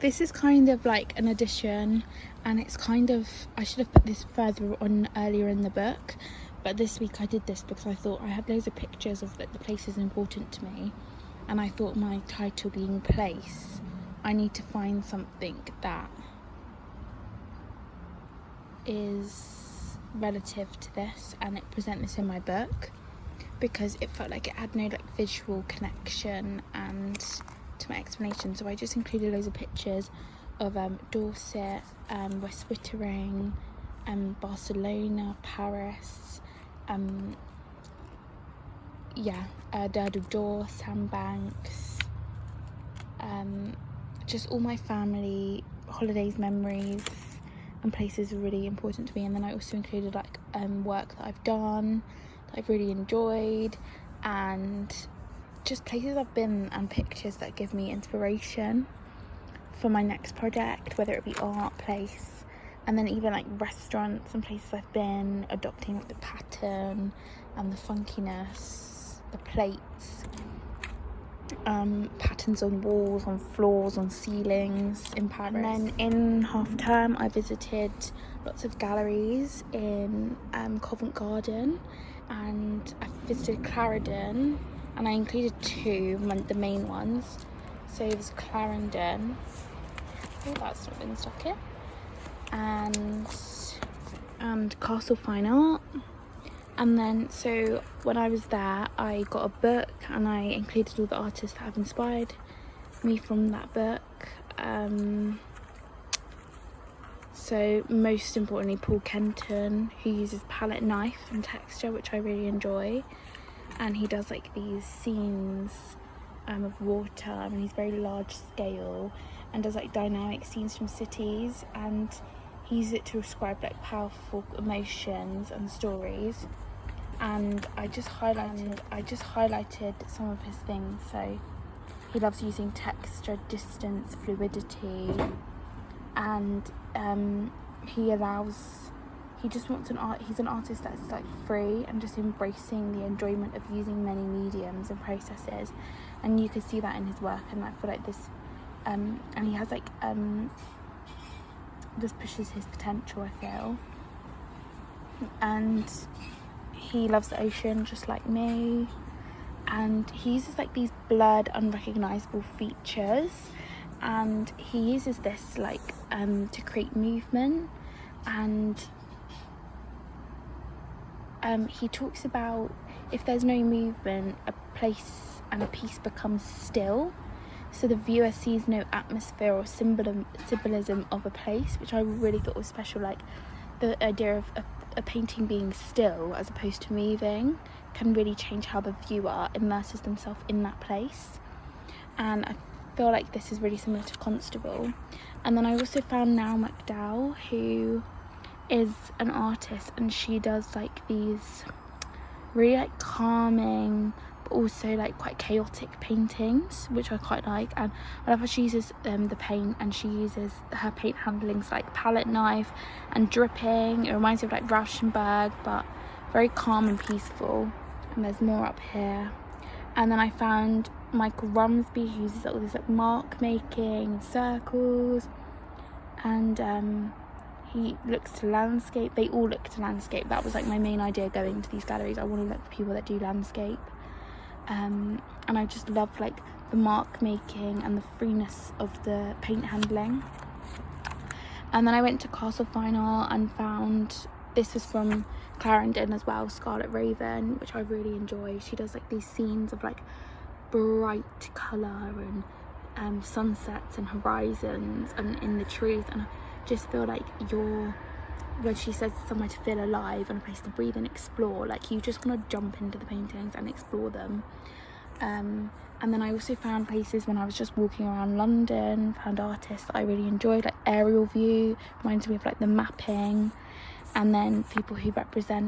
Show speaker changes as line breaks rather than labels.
this is kind of like an addition, and it's kind of, I should have put this further on earlier in the book, but this week I did this because I thought I had loads of pictures of like the places important to me, and I thought my title being place, I need to find something that is relative to this and it present this in my book, because it felt like it had no like visual connection and to my explanation. So I just included loads of pictures of Dorset, West Wittering, Barcelona, Paris, Durdle Door, Sandbanks, just all my family, holidays, memories, and places are really important to me. And then I also included like work that I've done that I've really enjoyed, and just places I've been and pictures that give me inspiration for my next project, whether it be art, place, and then even like restaurants and places I've been, adopting like the pattern and the funkiness, the plates, patterns on walls, on floors, on ceilings in Paris. And then in half term I visited lots of galleries in Covent Garden, and I visited Clarendon, and I included two, the main ones. So it was Clarendon, oh that's not been stuck here, and Castle Fine Art. And then so when I was there I got a book and I included all the artists that have inspired me from that book. So most importantly Paul Kenton, who uses palette knife and texture, which I really enjoy, and he does like these scenes of water, and he's very large scale and does like dynamic scenes from cities, and he uses it to describe like powerful emotions and stories. And I just highlighted some of his things. So he loves using texture, distance, fluidity, and he's an artist that's like free and just embracing the enjoyment of using many mediums and processes, and you can see that in his work. And I feel like this and he has like just pushes his potential, I feel. And he loves the ocean just like me, and he uses like these blurred, unrecognizable features, and he uses this like to create movement. And he talks about if there's no movement, a place and a piece becomes still, so the viewer sees no atmosphere or symbolism of a place, which I really thought was special. Like the idea of a painting being still as opposed to moving can really change how the viewer immerses themselves in that place, and I feel like this is really similar to Constable. And then I also found Now McDowell, who is an artist, and she does like these really like calming but also like quite chaotic paintings, which I quite like. And I love how she uses the paint, and she uses her paint handlings like palette knife and dripping. It reminds me of like Rauschenberg, but very calm and peaceful. And there's more up here. And then I found Michael Rumsby, who uses all this like mark making, circles, and he looks to landscape. They all look to landscape. That was like my main idea going to these galleries. I want to look for people that do landscape. And I just love like the mark making and the freeness of the paint handling. And then I went to Castle Fine Art and found, this was from Clarendon as well, Scarlet Raven, which I really enjoy. She does like these scenes of like bright colour and sunsets and horizons and in the trees, and I just feel like when she says somewhere to feel alive and a place to breathe and explore, like you just want to jump into the paintings and explore them. And then I also found places when I was just walking around London, found artists that I really enjoyed, like Aerial View reminds me of like the mapping, and then people who represent